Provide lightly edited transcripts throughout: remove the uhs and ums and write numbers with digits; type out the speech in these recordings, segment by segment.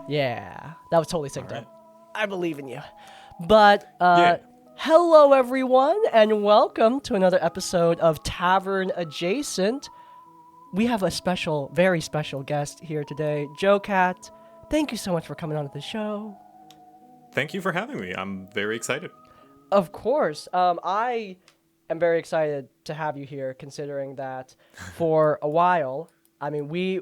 Yeah, that was totally synced All right. up. I believe in you. But Yeah. hello everyone, and welcome to another episode of Tavern Adjacent. We have a special, very special guest here today, Jocat. Thank you so much for coming on to the show. Thank you for having me. I'm very excited. Of course, I am very excited to have you here, considering that for a while, I mean, we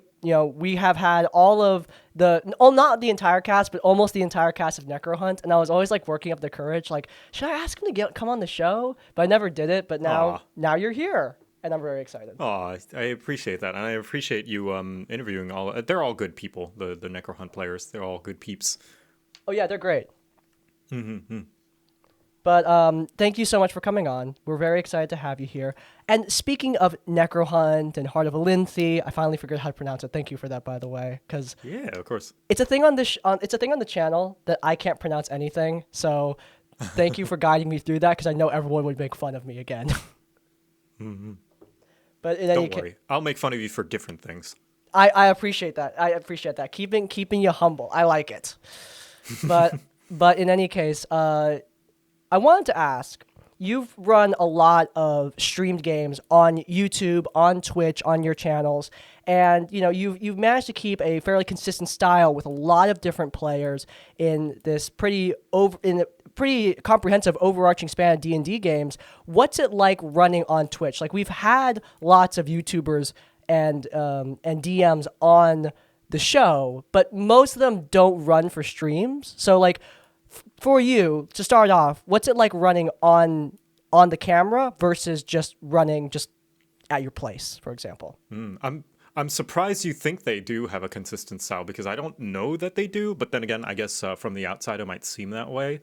have had all of not the entire cast, but almost the entire cast of Necrohunt, and I was always like working up the courage, like, should I ask him to come on the show? But I never did it. But Aw. now you're here, and I'm very excited. Aw, I appreciate that. And I appreciate you interviewing all. They're all good people, the Necrohunt players. They're all good peeps. Oh yeah, they're great. But thank you so much for coming on. We're very excited to have you here. And speaking of Necrohunt and Heart of Alinthi, I finally figured out how to pronounce it. Thank you for that, by the way, because Yeah, of course. it's a thing on this. It's a thing on the channel that I can't pronounce anything. So thank you for guiding me through that, because I know everyone would make fun of me again. But in any Don't worry. I'll make fun of you for different things. I appreciate that. I appreciate that. Keeping you humble. I like it. But in any case, I wanted to ask, you've run a lot of streamed games on YouTube, on Twitch, on your channels, and you've managed to keep a fairly consistent style with a lot of different players in this pretty comprehensive overarching span of D&D games. What's it like running on Twitch? Like, we've had lots of YouTubers and DMs on the show, but most of them don't run for streams. So like, for you to start off, what's it like running on the camera versus just running just at your place, for example? I'm surprised you think they do have a consistent style, because I don't know that they do. But then again, I guess from the outside it might seem that way.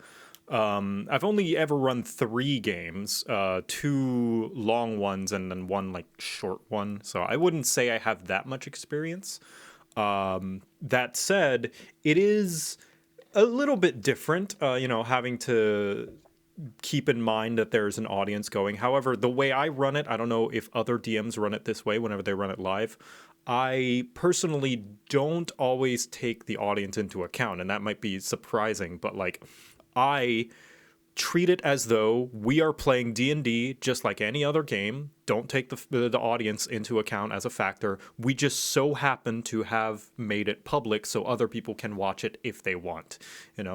I've only ever run 3 games, 2 long ones and then 1 like short one. So I wouldn't say I have that much experience. That said, it is a little bit different, having to keep in mind that there's an audience going. However, the way I run it, I don't know if other DMs run it this way whenever they run it live. I personally don't always take the audience into account, and that might be surprising, but like, I treat it as though we are playing D&D just like any other game. Don't take the audience into account as a factor. We just so happen to have made it public so other people can watch it if they want.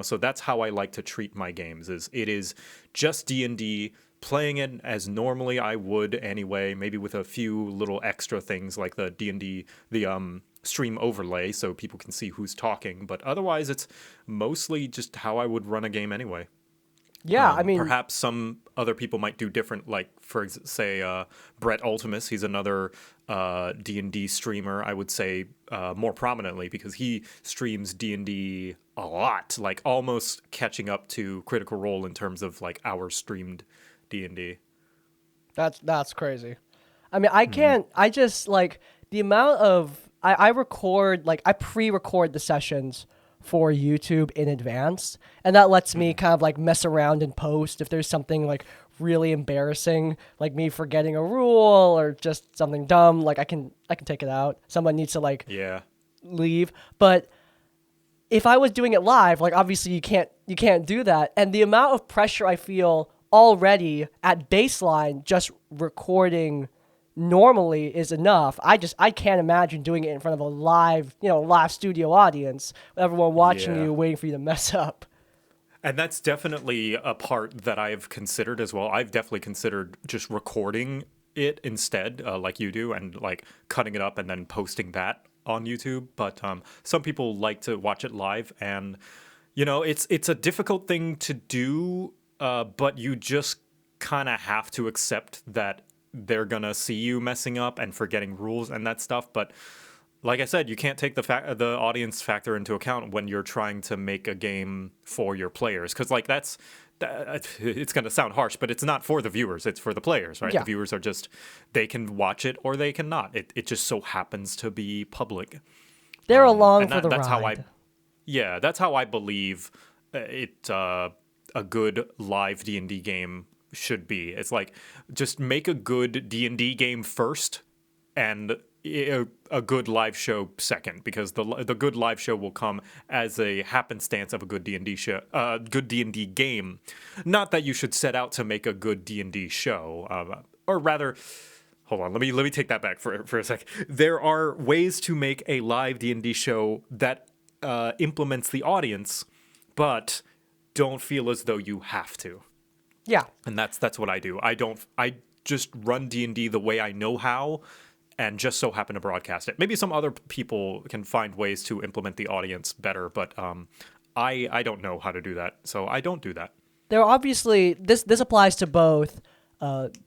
So that's how I like to treat my games. It is just D&D, playing it as normally I would anyway, maybe with a few little extra things like the D&D, the stream overlay so people can see who's talking, but otherwise it's mostly just how I would run a game anyway. Yeah, I mean, perhaps some other people might do different, like, say, Brett Ultimus. He's another D&D streamer, I would say, more prominently, because he streams D&D a lot, like almost catching up to Critical Role in terms of like our streamed D&D. That's crazy. I mean, I can't. I just like the amount of I record, like, I pre-record the sessions for YouTube in advance, and that lets me kind of like mess around and post if there's something like really embarrassing, like me forgetting a rule or just something dumb. Like, I can take it out. Someone needs to like leave. But if I was doing it live, like, obviously you can't do that, and the amount of pressure I feel already at baseline just recording normally is enough. I can't imagine doing it in front of a live studio audience, everyone watching you, waiting for you to mess up. And that's definitely a part that I've considered as well. I've definitely considered just recording it instead, like you do, and like cutting it up and then posting that on YouTube. But some people like to watch it live, and it's a difficult thing to do, but you just kind of have to accept that they're gonna see you messing up and forgetting rules and that stuff. But like I said, you can't take the audience factor into account when you're trying to make a game for your players, because like it's gonna sound harsh, but it's not for the viewers, it's for the players, right? Yeah. The viewers are just, they can watch it or they cannot. It just so happens to be public. They're along for the ride. That's how I believe a good live D&D game should be. It's like, just make a good D&D game first, and a good live show second, because the good live show will come as a happenstance of a good D&D show, good D&D game. Not that you should set out to make a good D&D show, or rather, hold on, let me take that back for a sec. There are ways to make a live D&D show that implements the audience, but don't feel as though you have to. Yeah. And that's what I do. I just run D&D the way I know how, and just so happen to broadcast it. Maybe some other people can find ways to implement the audience better, but I don't know how to do that, so I don't do that. There are obviously, this applies to both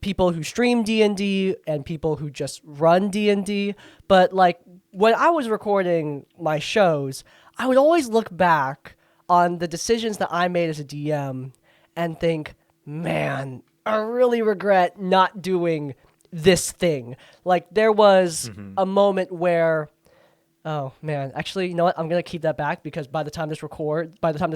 people who stream D&D and people who just run D&D, but like when I was recording my shows, I would always look back on the decisions that I made as a DM and think, man, I really regret not doing this thing. Like there was a moment where, oh man, actually, you know what? I'm gonna keep that back because by the time this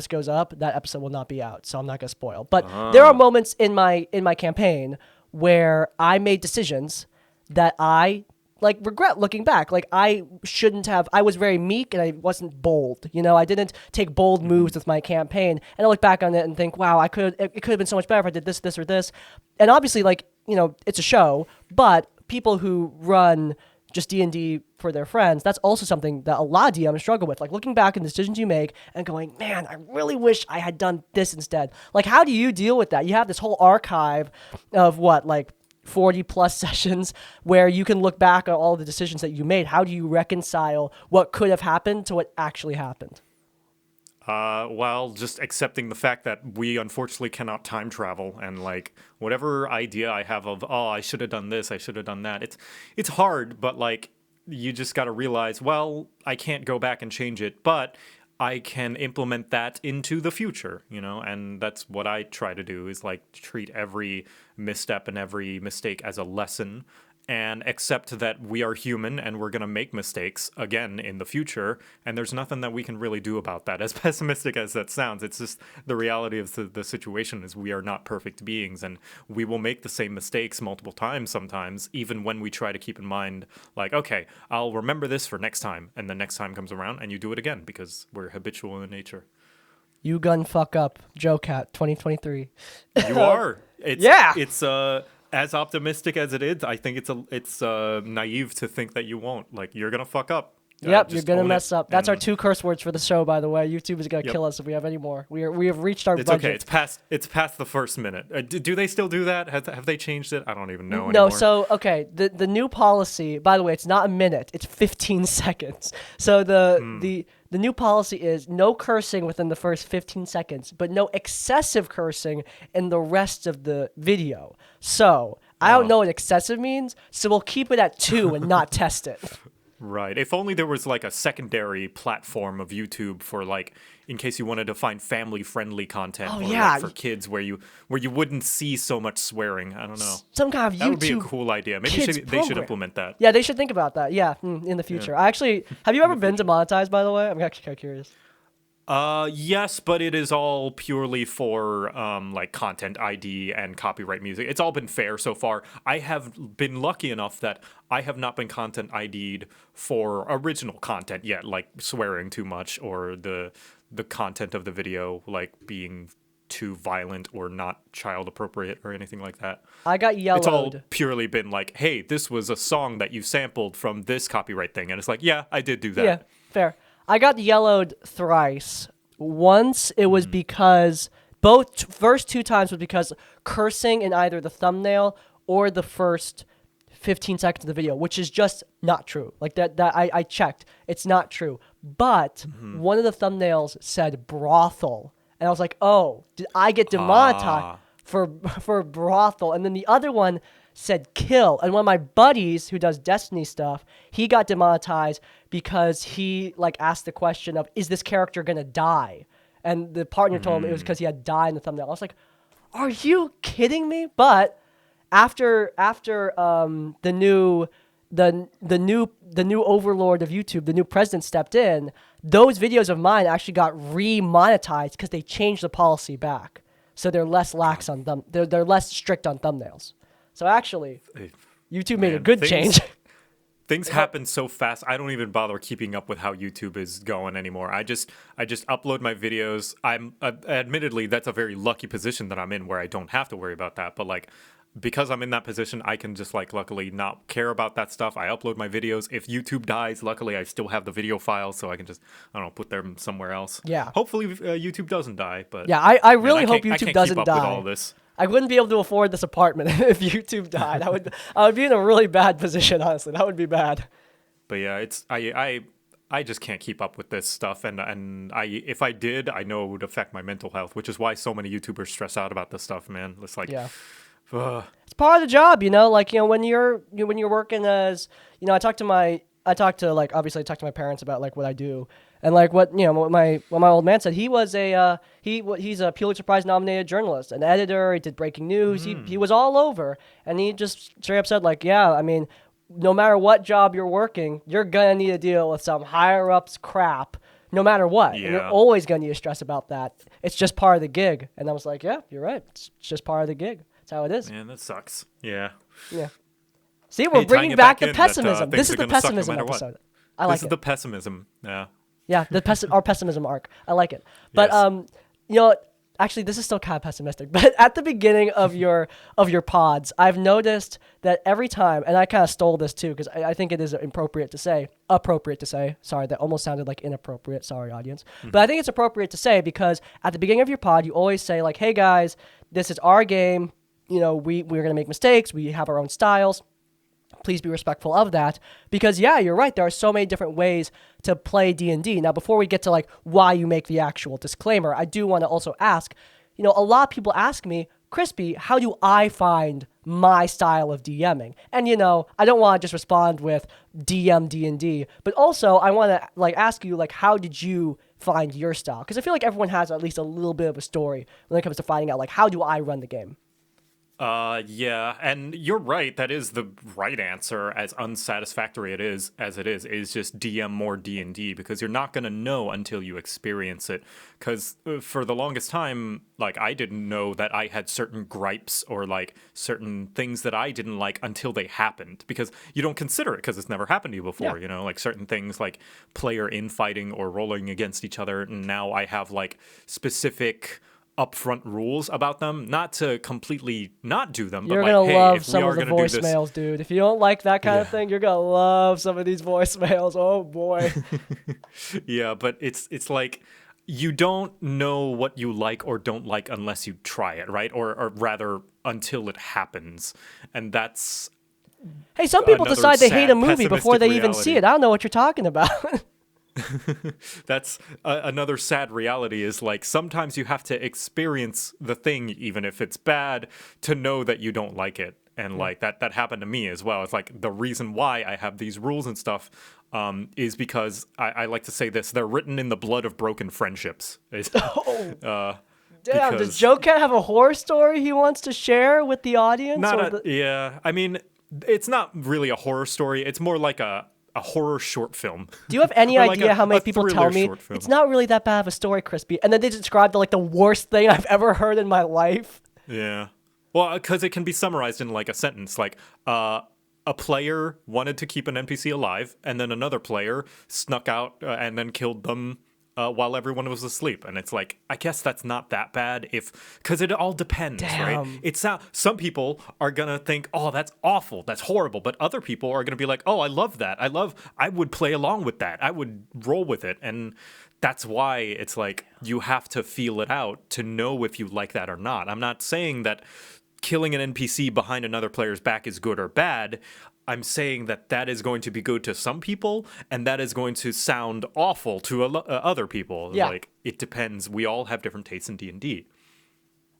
goes up, that episode will not be out, so I'm not gonna spoil. But there are moments in my campaign where I made decisions that I like regret looking back. Like I shouldn't have. I was very meek and I wasn't bold. You know, I didn't take bold moves with my campaign. And I look back on it and think, wow, it could have been so much better if I did this, this, or this. And obviously, like, you know, it's a show, but people who run just D&D for their friends, that's also something that a lot of DMs struggle with. Like looking back on the decisions you make and going, man, I really wish I had done this instead. Like, how do you deal with that? You have this whole archive of what, like 40 plus sessions where you can look back on all the decisions that you made. How do you reconcile what could have happened to what actually happened? Well, just accepting the fact that we unfortunately cannot time travel, and like whatever idea I have of, oh, I should have done this, I should have done that. It's hard, but like you just got to realize, well, I can't go back and change it, but I can implement that into the future, you know? And that's what I try to do, is like treat every misstep and every mistake as a lesson, and accept that we are human and we're going to make mistakes again in the future, and there's nothing that we can really do about that. As pessimistic as that sounds, it's just the reality of the situation is we are not perfect beings, and we will make the same mistakes multiple times sometimes, even when we try to keep in mind, like, okay, I'll remember this for next time, and the next time comes around and you do it again because we're habitual in nature. You gun fuck up, Jocat 2023. You are. It's as optimistic as it is, I think it's naive to think that you won't. Like, you're gonna fuck up. Yep, you're gonna mess up. That's our 2 curse words for the show, by the way. YouTube is gonna kill us if we have any more. We have reached our budget. It's okay. It's past the first minute. Do they still do that? Have they changed it? I don't even know anymore. No. So okay, the new policy. By the way, it's not a minute. It's 15 seconds. So the new policy is no cursing within the first 15 seconds, but no excessive cursing in the rest of the video. So I don't know what excessive means, so we'll keep it at 2 and not test it. Right. If only there was like a secondary platform of YouTube for like, in case you wanted to find family-friendly content like for kids where you wouldn't see so much swearing. I don't know. Some kind of YouTube. That would be a cool idea. Maybe they should implement that. Yeah, they should think about that. Yeah, in the future. Yeah. Have you ever been demonetized, by the way? I'm actually kind of curious. Yes, but it is all purely for like content ID and copyright music. It's all been fair so far. I have been lucky enough that I have not been content ID'd for original content yet, like swearing too much or the content of the video like being too violent or not child appropriate or anything like that. I got yellowed. It's all purely been like, hey, this was a song that you sampled from this copyright thing, and it's like, yeah, I did do that. Yeah, fair. I got yellowed thrice. Once it was because first 2 times was because cursing in either the thumbnail or the first 15 seconds of the video, which is just not true. Like that I checked. It's not true. But one of the thumbnails said brothel. And I was like, oh, did I get demonetized for brothel? And then the other one said kill. And one of my buddies who does Destiny stuff, he got demonetized because he like asked the question of, is this character going to die? And the partner told him it was because he had died in the thumbnail. I was like, are you kidding me? But after the new overlord of YouTube, the new president stepped in, those videos of mine actually got re-monetized because they changed the policy back. So they're less lax on them. They're less strict on thumbnails. So actually, YouTube made a good change. Things happen so fast. I don't even bother keeping up with how YouTube is going anymore. I just upload my videos. I'm admittedly that's a very lucky position that I'm in where I don't have to worry about that. But like because I'm in that position, I can just like luckily not care about that stuff. I upload my videos. If YouTube dies, luckily I still have the video files, so I can just I don't know put them somewhere else. Yeah. Hopefully YouTube doesn't die. But yeah, I really hope I YouTube can't doesn't keep up die. with all this. I wouldn't be able to afford this apartment if YouTube died. I would be in a really bad position, honestly. That would be bad. But yeah, it's I just can't keep up with this stuff, and if I did, I know it would affect my mental health, which is why so many YouTubers stress out about this stuff, man. It's like, yeah, it's part of the job, you know. Like when you're working as, I talk to my parents about like what I do, and like what my old man said. He was he's a Pulitzer Prize nominated journalist, an editor. He did breaking news. He was all over, and he just straight up said like, yeah, I mean, no matter what job you're working, you're gonna need to deal with some higher ups crap, no matter what. Yeah. And you're always gonna need to stress about that. It's just part of the gig. And I was like, yeah, you're right. It's just part of the gig. That's how it is. Man, that sucks. Yeah. Yeah. See, we're bringing back the pessimism. This is the pessimism episode. I like it. This is the pessimism. Yeah. Yeah, our pessimism arc. I like it. But actually, this is still kind of pessimistic. But at the beginning of your pods, I've noticed that every time, and I kind of stole this too because I think it is appropriate to say. Sorry, that almost sounded like inappropriate. Sorry, audience. But I think it's appropriate to say because at the beginning of your pod, you always say like, "Hey guys, this is our game. We're gonna make mistakes. We have our own styles. Please be respectful of that," because yeah, you're right. There are so many different ways to play D&D. Now, before we get to like why you make the actual disclaimer, I do want to also ask, a lot of people ask me, Crispy, how do I find my style of DMing? And I don't want to just respond with DM D&D, but also I want to like ask you like, how did you find your style? Because I feel like everyone has at least a little bit of a story when it comes to finding out like, how do I run the game? Yeah, and you're right. That is the right answer. As unsatisfactory as it is just DM more D&D because you're not gonna know until you experience it. Because for the longest time, like I didn't know that I had certain gripes or like certain things that I didn't like until they happened because you don't consider it because it's never happened to you before. Yeah. Like certain things like player infighting or rolling against each other. And now I have like specific upfront rules about them, not to completely not do them, You're but gonna like, hey, love if some we are of the gonna do this, voicemails, dude. If you don't like that kind of thing, you're gonna love some of these voicemails. Oh boy. yeah, but it's like you don't know what you like or don't like unless you try it, right? Or rather, until it happens, and that's. Hey, some people decide they hate a movie before they even reality. see it. I don't know what you're talking about. That's another sad reality is like sometimes you have to experience the thing even if it's bad to know that you don't like it, and like that happened to me as well. It's like the reason why I have these rules and stuff is because I like to say this, they're written in the blood of broken friendships. Damn, does Jocat have a horror story he wants to share with the audience? Yeah, I mean it's not really a horror story, it's more like a horror short film. Do you have any idea how many people tell me it's not really that bad of a story, Crispy, and then they describe the worst thing I've ever heard in my life? Yeah. Well, because it can be summarized in like a sentence, like a player wanted to keep an NPC alive, and then another player snuck out and then killed them while everyone was asleep. And it's like, I guess that's not that bad because it all depends, right? It's not, some people are going to think, oh, that's awful, that's horrible. But other people are going to be like, oh, I love that. I would play along with that. I would roll with it. And that's why it's like, you have to feel it out to know if you like that or not. I'm not saying that killing an NPC behind another player's back is good or bad. I'm saying that is going to be good to some people, and that is going to sound awful to other people. Yeah. Like, it depends. We all have different tastes in D&D.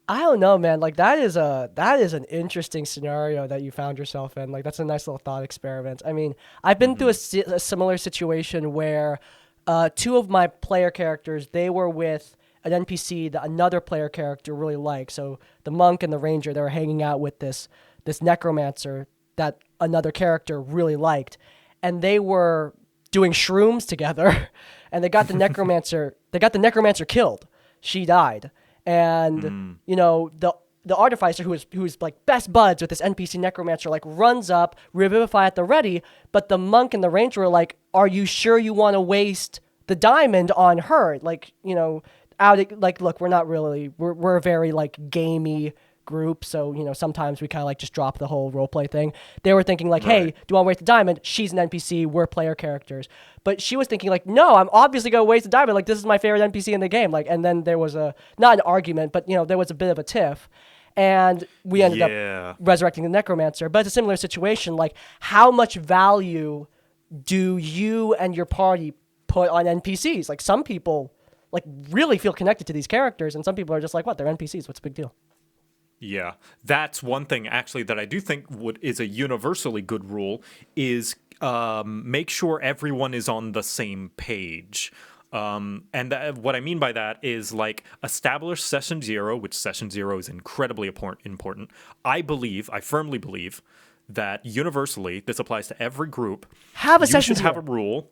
I don't know, man. Like that is an interesting scenario that you found yourself in. Like that's a nice little thought experiment. I mean, I've been through a similar situation where two of my player characters, they were with an NPC that another player character really liked. So the monk and the ranger, they were hanging out with this necromancer that another character really liked, and they were doing shrooms together, and they got the necromancer killed. She died, and the artificer who's like best buds with this NPC necromancer like runs up, revivify at the ready, but the monk and the ranger are like, are you sure you want to waste the diamond on her? Like, look, we're not really, we're a very like gamey group, so sometimes we kind of like just drop the whole roleplay thing. They were thinking like, hey, do you want to waste the diamond? She's an NPC, we're player characters. But she was thinking like, no, I'm obviously gonna waste the diamond, like this is my favorite NPC in the game. Like, and then there was not an argument, but there was a bit of a tiff, and we ended up resurrecting the necromancer. But it's a similar situation. Like, how much value do you and your party put on NPCs? Like, some people like really feel connected to these characters, and some people are just like, what, they're NPCs, what's the big deal? Yeah, that's one thing actually that I do think is a universally good rule is make sure everyone is on the same page. What I mean by that is like establish session 0, which session 0 is incredibly important. I firmly believe that universally, this applies to every group. Have a session 0. Have a rule.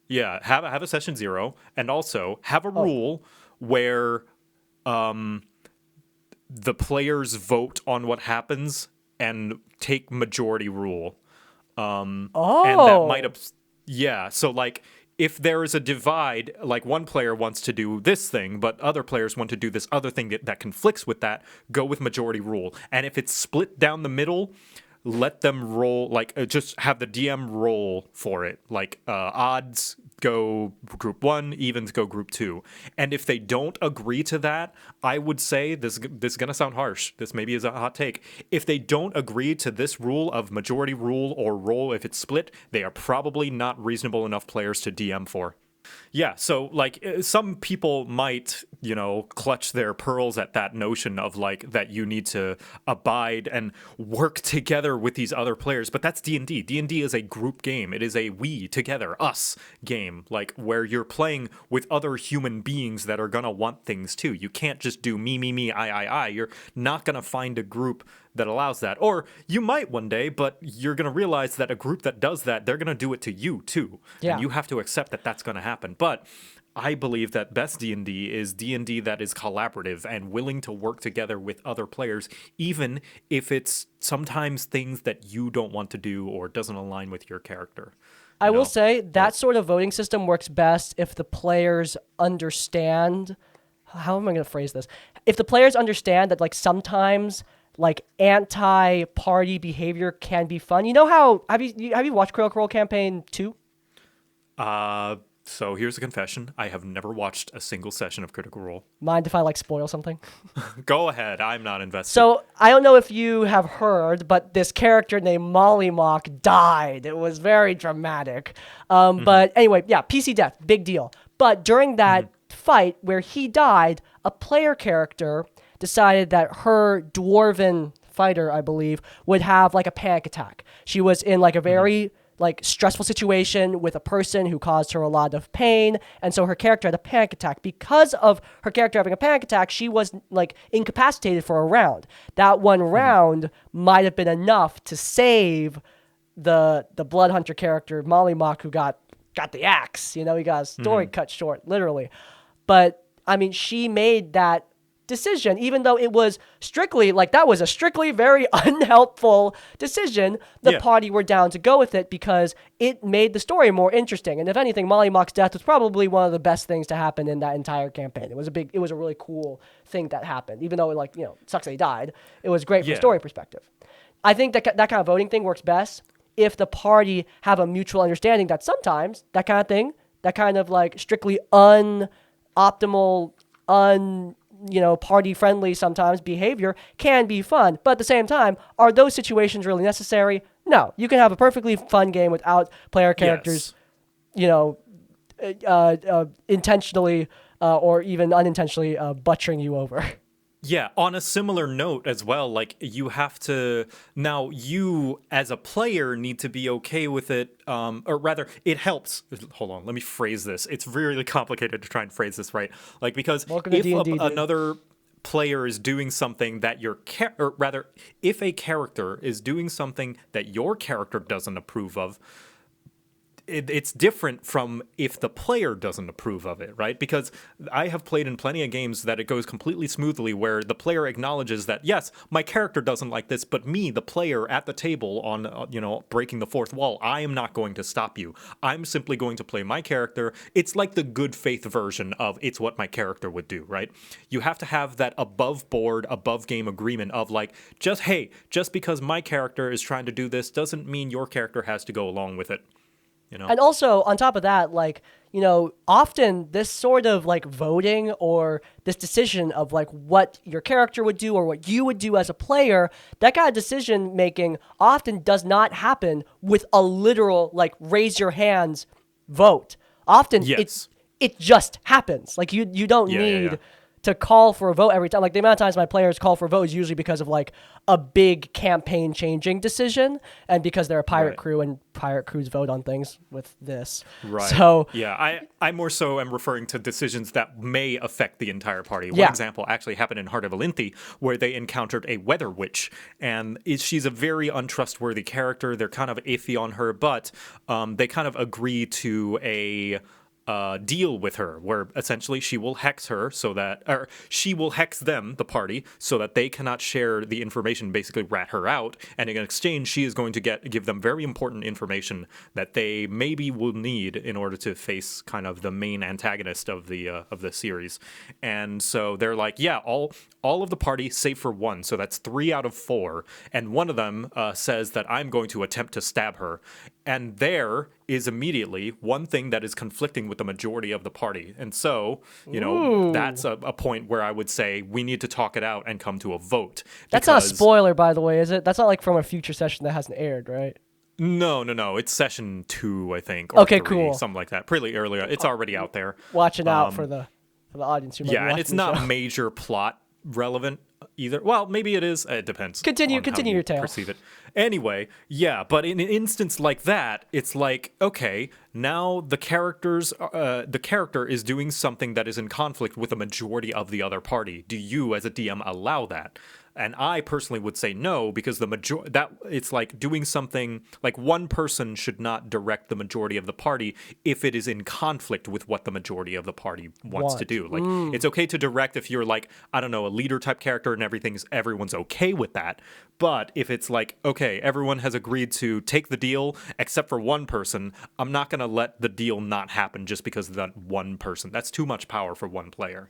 Yeah, have a session 0, and also have a rule where the players vote on what happens and take majority rule. And that might so like if there is a divide, like one player wants to do this thing, but other players want to do this other thing that conflicts with that, go with majority rule. And if it's split down the middle, let them roll, like just have the DM roll for it. Like odds go group 1, evens go group 2. And if they don't agree to that, I would say, this is going to sound harsh, this maybe is a hot take. If they don't agree to this rule of majority rule or roll if it's split, they are probably not reasonable enough players to DM for. Yeah, so like some people might, clutch their pearls at that notion of like that you need to abide and work together with these other players, but that's D&D. D&D is a group game. It is a we together, us game, like where you're playing with other human beings that are gonna want things too. You can't just do me, I. You're not gonna find a group that allows that. Or you might one day, but you're going to realize that a group that does that, they're going to do it to you too. Yeah. And you have to accept that that's going to happen. But I believe that best D&D is D&D that is collaborative and willing to work together with other players, even if it's sometimes things that you don't want to do or doesn't align with your character. I will say that sort of voting system works best if the players understand, how am I going to phrase this? If the players understand that like sometimes like anti-party behavior can be fun. You know how have you watched Critical Role Campaign 2? So here's a confession: I have never watched a single session of Critical Role. Mind if I like spoil something? Go ahead. I'm not invested. So I don't know if you have heard, but this character named Molly Mock died. It was very dramatic. But anyway, yeah, PC death, big deal. But during that fight where he died, a player character decided that her dwarven fighter, I believe, would have like a panic attack. She was in like a very like stressful situation with a person who caused her a lot of pain, and so her character had a panic attack. Because of her character having a panic attack, she was like incapacitated for a round. That one round might have been enough to save the Blood Hunter character Molly Mock, who got the axe. He got his story cut short, literally. But I mean, she made that decision, even though it was strictly like that was a strictly very unhelpful decision. The party were down to go with it because it made the story more interesting. And if anything, Molly Mock's death was probably one of the best things to happen in that entire campaign. It was a really cool thing that happened, even though it sucks that he died. It was great from a story perspective. I think that kind of voting thing works best if the party have a mutual understanding that sometimes that kind of thing, that kind of like strictly unoptimal, party friendly sometimes behavior can be fun. But at the same time, are those situations really necessary? No. You can have a perfectly fun game without player characters, intentionally or even unintentionally butchering you over. Yeah, on a similar note as well, like you have to, now you as a player need to be okay with it, or rather it helps, hold on, let me phrase this. It's really complicated to try and phrase this right. Like, because if another player is doing something that or rather, if a character is doing something that your character doesn't approve of, it's different from if the player doesn't approve of it, right? Because I have played in plenty of games that it goes completely smoothly where the player acknowledges that, yes, my character doesn't like this, but me, the player at the table on, breaking the fourth wall, I am not going to stop you. I'm simply going to play my character. It's like the good faith version of it's what my character would do, right? You have to have that above board, above game agreement of like, just because my character is trying to do this doesn't mean your character has to go along with it. And also, on top of that, like, often this sort of like voting or this decision of like what your character would do or what you would do as a player, that kind of decision making often does not happen with a literal like raise your hands vote. Often it just happens. Like you don't need to call for a vote every time. Like the amount of times my players call for a vote is usually because of like a big campaign changing decision and because they're a pirate crew and pirate crews vote on things with this. Right. So yeah, I more so am referring to decisions that may affect the entire party. One example actually happened in Heart of Olynthe where they encountered a weather witch, and she's a very untrustworthy character. They're kind of iffy on her, but they kind of agree to a deal with her where essentially she will hex her she will hex them, the party, so that they cannot share the information, basically rat her out, and in exchange she is going to give them very important information that they maybe will need in order to face kind of the main antagonist of the series. And so they're like, yeah, all of the party save for one, so that's 3 out of 4, and one of them says that I'm going to attempt to stab her, and there is immediately one thing that is conflicting with the majority of the party. And so, that's a point where I would say we need to talk it out and come to a vote. That's not a spoiler, by the way, is it? That's not like from a future session that hasn't aired, right? No. It's session 2, I think. Or okay, 3, cool. Something like that. Pretty earlier. It's already out there. Watching out for the audience who might be watching and it's not major plot relevant either. Well, maybe it is. It depends. Continue your tale. Perceive it. Anyway, yeah, but in an instance like that, it's like, okay, now the character is doing something that is in conflict with the majority of the other party. Do you, as a DM, allow that? And I personally would say no, because it's like doing something like one person should not direct the majority of the party if it is in conflict with what the majority of the party wants to do. Like it's okay to direct if you're like, I don't know, a leader type character and everyone's okay with that. But if it's like, okay, everyone has agreed to take the deal except for one person, I'm not going to let the deal not happen just because of that one person. That's too much power for one player,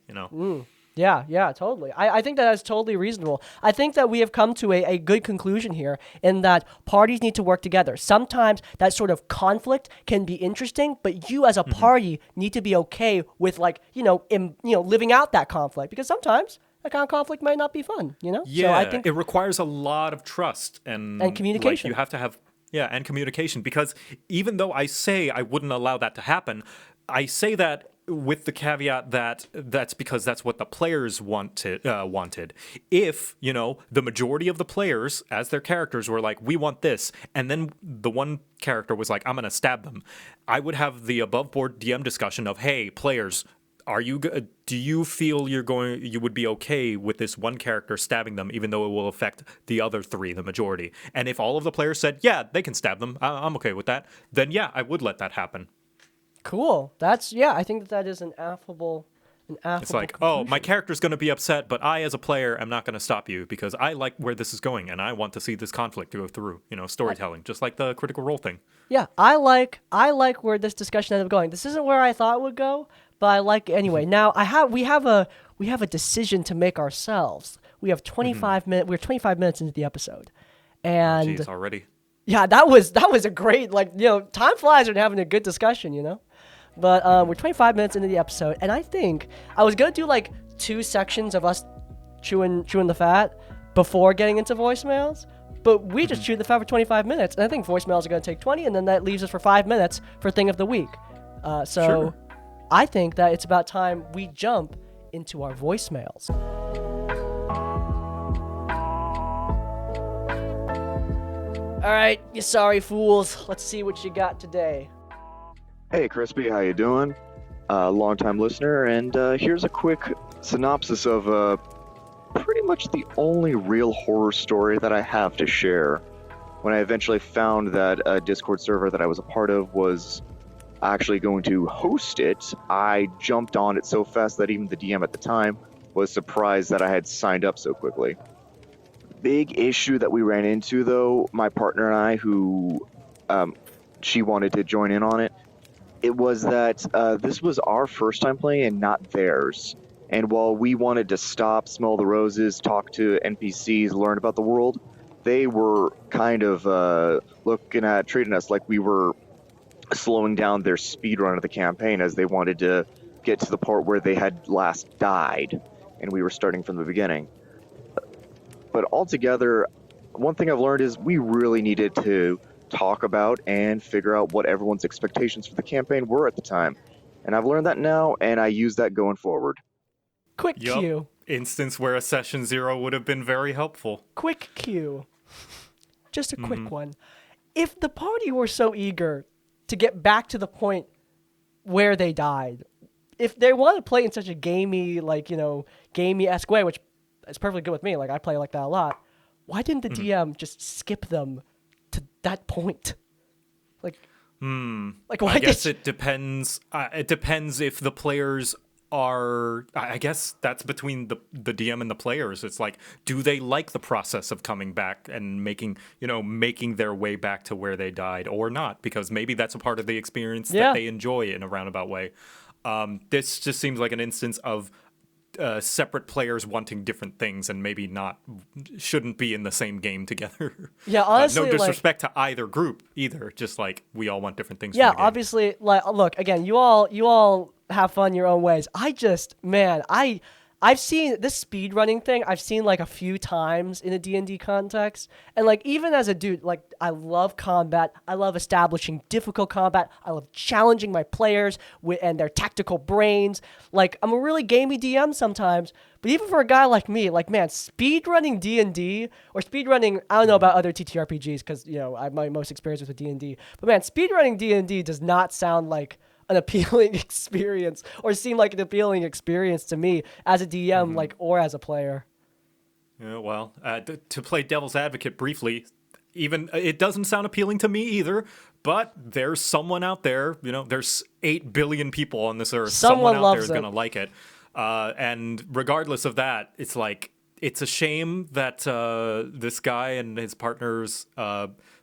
Yeah, totally. I think that is totally reasonable. I think that we have come to a good conclusion here in that parties need to work together. Sometimes that sort of conflict can be interesting, but you as a party need to be okay with living out that conflict, because sometimes that kind of conflict might not be fun, Yeah, so I think it requires a lot of trust and communication. You have to have and communication, because even though I say I wouldn't allow that to happen, I say that with the caveat that that's because that's what the players wanted. If, the majority of the players, as their characters, were like, we want this, and then the one character was like, I'm going to stab them, I would have the above board DM discussion of, hey, players, do you feel you would be okay with this one character stabbing them, even though it will affect the other 3, the majority? And if all of the players said, yeah, they can stab them, I'm okay with that, then yeah, I would let that happen. Cool. I think that is an affable It's like, conclusion. My character's going to be upset, but I, as a player, am not going to stop you because I like where this is going and I want to see this conflict go through, storytelling, just like the Critical Role thing. Yeah, I like where this discussion ended up going. This isn't where I thought it would go, but I like it anyway. Now, we have a decision to make ourselves. We have 25 minutes. We're 25 minutes into the episode. And jeez, already. Yeah, that was a great, time flies when having a good discussion, But we're 25 minutes into the episode, and I think I was going to do 2 sections of us chewing the fat before getting into voicemails, but we just chewed the fat for 25 minutes, and I think voicemails are going to take 20, and then that leaves us for 5 minutes for Thing of the Week. Sure. I think that it's about time we jump into our voicemails. All right, you sorry fools. Let's see what you got today. Hey, Crispy, how you doing? Long-time listener, and here's a quick synopsis of pretty much the only real horror story that I have to share. When I eventually found that a Discord server that I was a part of was actually going to host it, I jumped on it so fast that even the DM at the time was surprised that I had signed up so quickly. Big issue that we ran into, though, my partner and I, who she wanted to join in on it, it was that this was our first time playing and not theirs. And while we wanted to stop, smell the roses, talk to NPCs, learn about the world, they were kind of treating us like we were slowing down their speed run of the campaign, as they wanted to get to the part where they had last died, and we were starting from the beginning. But altogether, one thing I've learned is we really needed to talk about and figure out what everyone's expectations for the campaign were at the time. And I've learned that now, and I use that going forward. Quick cue. Instance where a session 0 would have been very helpful. Quick cue. Just a quick one. If the party were so eager to get back to the point where they died, if they want to play in such a gamey, gamey-esque way, which is perfectly good with me, like I play like that a lot, why didn't the DM just skip them to that point? Why I guess it depends. It depends if the players are. I guess that's between the DM and the players. It's like, do they like the process of coming back and making their way back to where they died or not? Because maybe that's a part of the experience that they enjoy in a roundabout way. This just seems like an instance of separate players wanting different things and maybe shouldn't be in the same game together. Yeah, honestly, no disrespect to either group either. Just like we all want different things. Yeah, from the game. obviously. Like, look again. You all have fun your own ways. I've seen this speedrunning thing. I've seen like a few times in a D&D context. And like even as a dude, like I love combat. I love establishing difficult combat. I love challenging my players and their tactical brains. Like I'm a really gamey DM sometimes. But even for a guy like me, like man, speedrunning D&D or speedrunning, I don't know about other TTRPGs because I have my most experience with D&D. But man, speedrunning D&D does not sound like an appealing experience or seem like an appealing experience to me as a DM, or as a player. Yeah, well, to play devil's advocate briefly, even it doesn't sound appealing to me either, but there's someone out there, there's 8 billion people on this earth. Someone out there is going to like it. And regardless of that, it's like, it's a shame that this guy and his partner's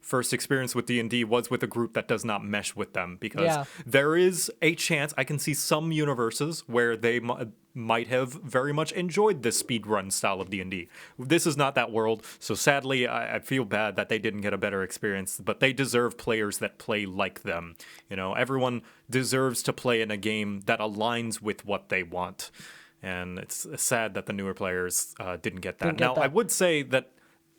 first experience with D&D was with a group that does not mesh with them, because there is a chance I can see some universes where they might have very much enjoyed this speedrun style of D&D. This is not that world, so sadly I feel bad that they didn't get a better experience, but they deserve players that play like them. Everyone deserves to play in a game that aligns with what they want. And it's sad that the newer players didn't get that. I would say that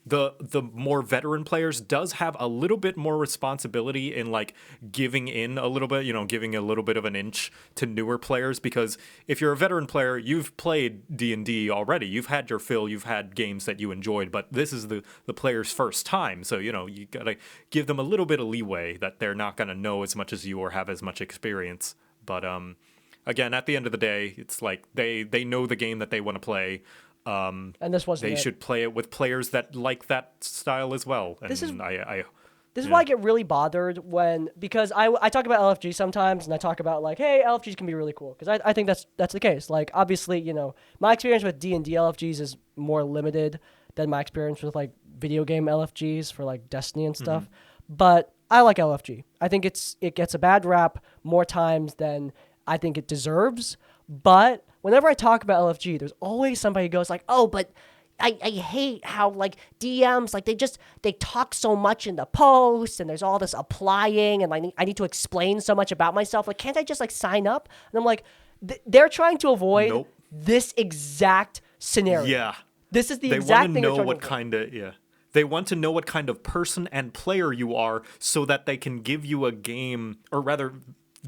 the more veteran players does have a little bit more responsibility in like giving in a little bit, giving a little bit of an inch to newer players, because if you're a veteran player, you've played D&D already. You've had your fill, you've had games that you enjoyed, but this is the player's first time. So, you got to give them a little bit of leeway that they're not going to know as much as you or have as much experience. But again, at the end of the day, it's like they know the game that they want to play. And this wasn't. They should play it with players that like that style as well. And this is why I get really bothered because I talk about LFG sometimes, and I talk about like, hey, LFGs can be really cool, because I think that's the case. Like obviously, my experience with D&D LFGs is more limited than my experience with like video game LFGs for like Destiny and stuff. But I like LFG. I think it gets a bad rap more times than I think it deserves. But whenever I talk about LFG, there's always somebody who goes like, oh, but I hate how like DMs, like they talk so much in the post, and there's all this applying, and I need to explain so much about myself. Like, can't I just like sign up? And I'm like, they're trying to avoid this exact scenario. Yeah. This is the exact thing they're trying to avoid. They want to know what kind of person and player you are so that they can give you a game, or rather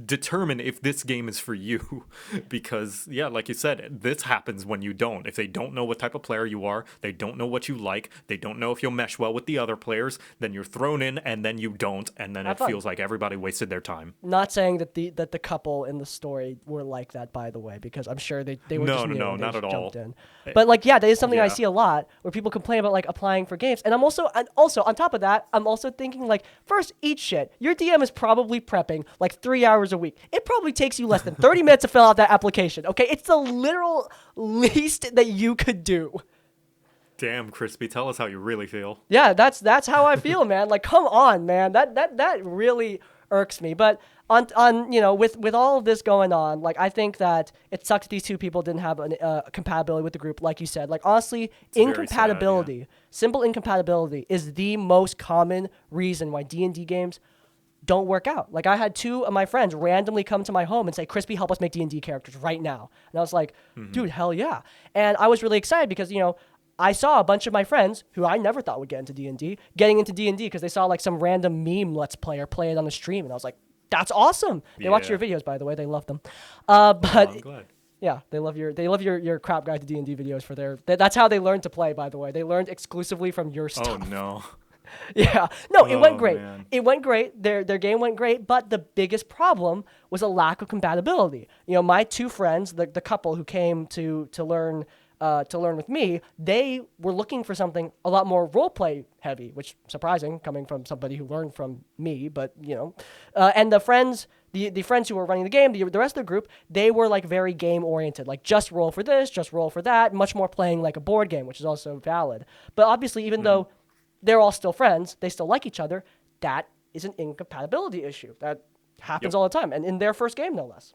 determine if this game is for you. Because like you said, this happens when you don't. If they don't know what type of player you are, they don't know what you like, they don't know if you'll mesh well with the other players, then you're thrown in and then you don't, and then it feels like everybody wasted their time. Not saying that the couple in the story were like that, by the way, because I'm sure they were just new and not at all. In. But like that is something I see a lot where people complain about like applying for games. And I'm also on top of that, I'm also thinking like, first, eat shit. Your DM is probably prepping like 3 hours $10 a week. It probably takes you less than 30 minutes to fill out that application. Okay, it's the literal least that you could do. Damn, Crispy, tell us how you really feel. Yeah, that's how I feel, man. Like, come on, man. That really irks me. But on with all of this going on, like, I think that it sucks these two people didn't have a compatibility with the group, like you said. Like, honestly, incompatibility, simple incompatibility is the most common reason why D&D games don't work out. Like, I had two of my friends randomly come to my home and say, Crispy, help us make D&D characters right now. And I was like, dude, hell yeah. And I was really excited because, I saw a bunch of my friends who I never thought would get into D&D getting into D&D because they saw like some random meme Let's Player play it on the stream. And I was like, that's awesome. They watch your videos, by the way. They love them. But I'm glad. Yeah, they love your crap guide to D&D videos for that's how they learned to play, by the way. They learned exclusively from your stuff. Oh, no. Yeah. No, it went great. Man. It went great. Their game went great, but the biggest problem was a lack of compatibility. My two friends, the couple who came to learn with me, they were looking for something a lot more roleplay heavy, which surprising coming from somebody who learned from me. But and the friends who were running the game, the rest of the group, they were like very game oriented, like just roll for this, just roll for that, much more playing like a board game, which is also valid. But obviously, even though they're all still friends, they still like each other. That is an incompatibility issue that happens all the time, and in their first game, no less.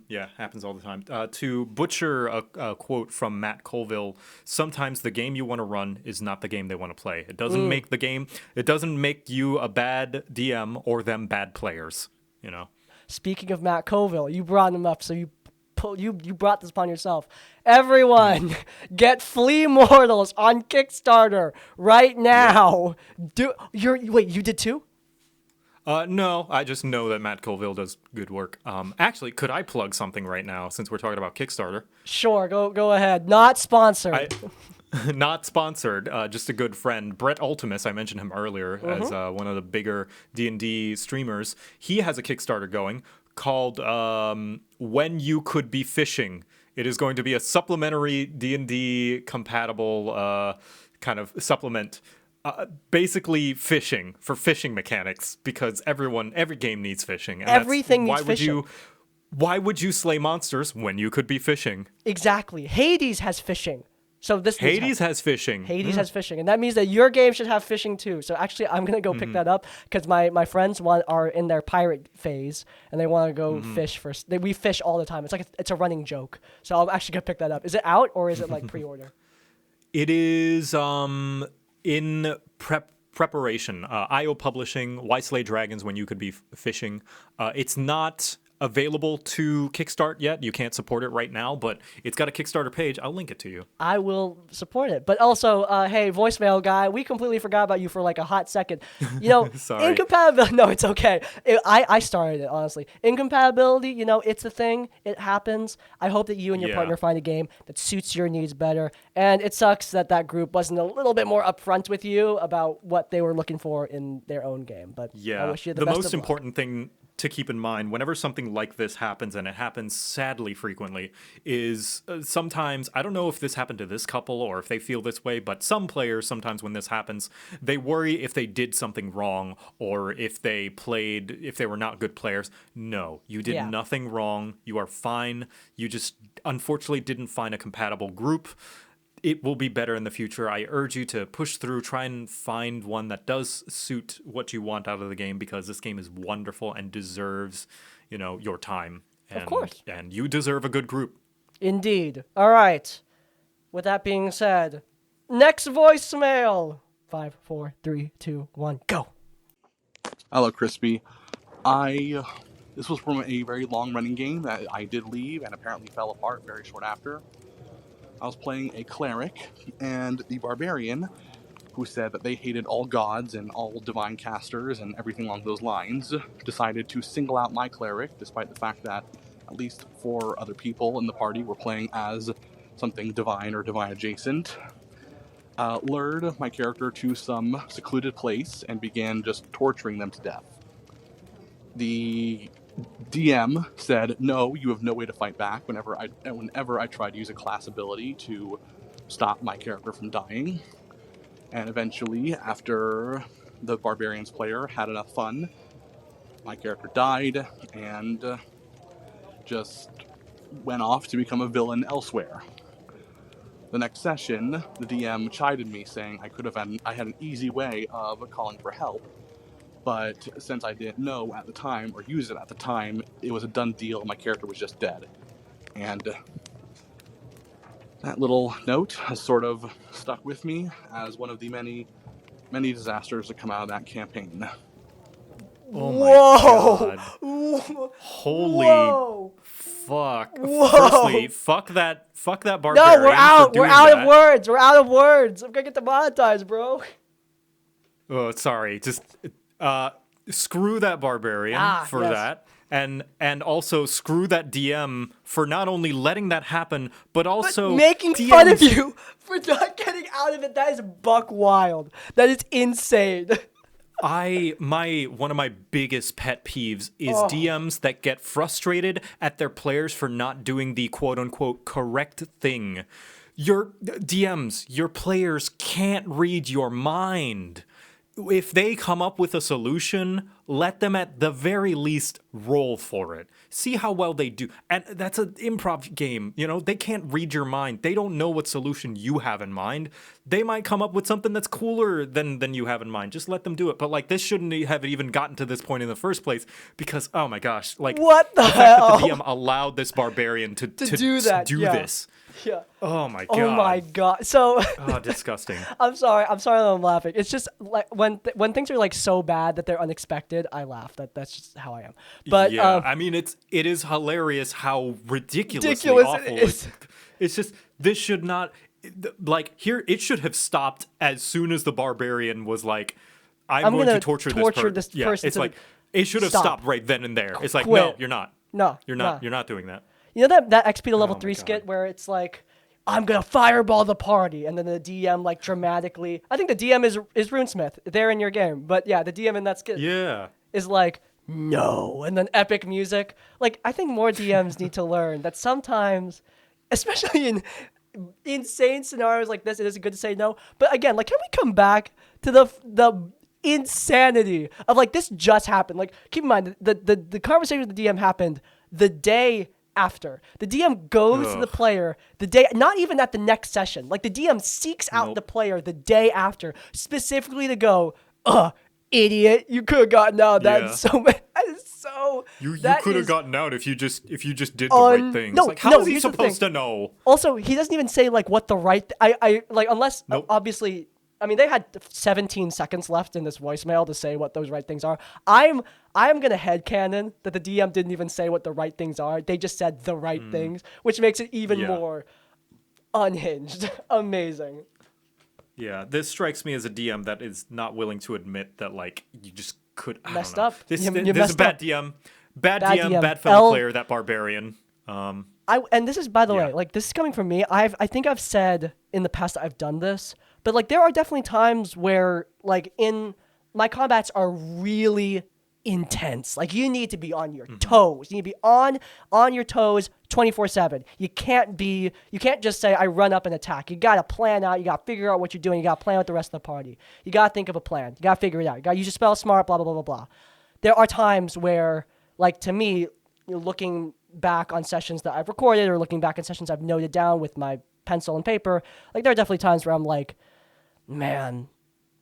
Yeah, happens all the time. To butcher a quote from Matt Colville, sometimes the game you want to run is not the game they want to play. It doesn't make the game, it doesn't make you a bad DM or them bad players, Speaking of Matt Colville, you brought him up, so you brought this upon yourself. Everyone, get Flea Mortals on Kickstarter right now. Wait, you did too? No, I just know that Matt Colville does good work. Actually, could I plug something right now since we're talking about Kickstarter? Sure, go ahead. Not sponsored. Not sponsored, just a good friend. Brett Ultimus, I mentioned him earlier as one of the bigger D&D streamers. He has a Kickstarter going called When You Could Be Fishing. It is going to be a supplementary D&D compatible kind of supplement. Basically fishing for fishing mechanics, because every game needs fishing. And everything needs fishing. Why would you slay monsters when you could be fishing? Exactly. Hades has fishing. So Hades has fishing. Hades has fishing, and that means that your game should have fishing too. So actually, I'm gonna go pick that up because my friends are in their pirate phase and they want to go fish first. We fish all the time. It's like it's a running joke. So I'm actually gonna pick that up. Is it out or is it like pre-order? It is in preparation. IO Publishing, Why Slay Dragons When You Could Be Fishing. It's not available to Kickstart yet. You can't support it right now, but it's got a Kickstarter page. I'll link it to you. I will support it. But also, hey, voicemail guy, we completely forgot about you for like a hot second. Sorry. Incompatibility. No, it's okay. I started it, honestly. Incompatibility, it's a thing. It happens. I hope that you and your partner find a game that suits your needs better. And it sucks that group wasn't a little bit more upfront with you about what they were looking for in their own game. But I wish you the best most of luck. important thing to keep in mind whenever something like this happens, and it happens sadly frequently, is sometimes, I don't know if this happened to this couple or if they feel this way, but some players, sometimes when this happens, they worry if they did something wrong or if they were not good players. No, you did nothing wrong. You are fine. You just unfortunately didn't find a compatible group. It will be better in the future. I urge you to push through, try and find one that does suit what you want out of the game, because this game is wonderful and deserves, your time. And, of course. And you deserve a good group. Indeed. All right. With that being said, next voicemail. 5, 4, 3, 2, 1, go. Hello, Crispy. This was from a very long-running game that I did leave and apparently fell apart very short after. I was playing a cleric, and the barbarian, who said that they hated all gods and all divine casters and everything along those lines, decided to single out my cleric, despite the fact that at least 4 other people in the party were playing as something divine or divine adjacent. Lured my character to some secluded place and began just torturing them to death. The DM said, no, you have no way to fight back whenever I tried to use a class ability to stop my character from dying. And eventually, after the Barbarians player had enough fun, my character died and just went off to become a villain elsewhere. The next session, the DM chided me, saying I had an easy way of calling for help, but since I didn't know at the time or use it at the time, it was a done deal. My character was just dead, and that little note has sort of stuck with me as one of the many, many disasters that come out of that campaign. Oh Whoa! my god. Holy Whoa! fuck. Whoa. Firstly, fuck that barbarian. No, we're out. For We're doing out that. of words. We're out of words. I'm gonna get demonetized, bro. Oh, sorry. Just screw that barbarian for yes. that. And also screw that DM for not only letting that happen, but also Making fun of you for not getting out of it. That is buck wild. That is insane. One of my biggest pet peeves is DMs that get frustrated at their players for not doing the quote unquote correct thing. Your DMs, your players can't read your mind. If they come up with a solution, let them at the very least roll for it. See how well they do. And that's an improv game, you know? They can't read your mind. They don't know what solution you have in mind. They might come up with something that's cooler than you have in mind. Just let them do it. But like this shouldn't have even gotten to this point in the first place because oh my gosh, like What the fact hell? that the DM allowed this barbarian to do that, do yeah. this. Yeah. Oh my god. Oh my god. So Oh, disgusting. I'm sorry that I'm laughing. It's just like when things are like so bad that they're unexpected, I laugh. That's just how I am. But yeah, I mean it is hilarious how ridiculously ridiculous awful it is. It's just this should not like here it should have stopped as soon as the barbarian was like I'm going to torture this person. It's like it should have stopped right then and there. It's like Quit. no, you're not. No, You're not doing that. You know that XP to level Oh my 3 God. skit where it's like, I'm gonna fireball the party, and then the DM like dramatically. I think the DM is Runesmith. They're in your game, but yeah, the DM in that skit Yeah. is like, no, and then epic music. Like I think more DMs need to learn that sometimes, especially in insane scenarios like this, it is good to say no. But again, like, can we come back to the insanity of like this just happened? Like, keep in mind the conversation with the DM happened the day after. The DM goes to the player the day, not even at the next session. Like the DM seeks out the player the day after, specifically to go, idiot, you could have gotten out. That's so bad. That is so. You could have gotten out if you just did the right things. No, like how is he here's the supposed thing. to know? Also, he doesn't even say like what the right. I like unless obviously. I mean, they had 17 seconds left in this voicemail to say what those right things are. I'm gonna headcanon that the DM didn't even say what the right things are. They just said the right things, which makes it even more unhinged. Amazing. Yeah, this strikes me as a DM that is not willing to admit that like you just could Messed I don't know. up. This You is a messed bad up. DM. Bad DM, bad fellow L- player, that barbarian. And this is, by the way, like this is coming from me. I think I've said in the past that I've done this, but like there are definitely times where like in my combats are really intense. Like you need to be on your toes. You need to be on your toes 24/7. You can't just say I run up and attack. You got to plan out. You got to figure out what you're doing. You got to plan with the rest of the party. You got to think of a plan. You got to figure it out. You got to use your spell smart, blah blah blah blah blah. There are times where like to me, you know, looking back on sessions that I've recorded or looking back on sessions I've noted down with my pencil and paper, like there are definitely times where I'm like, man,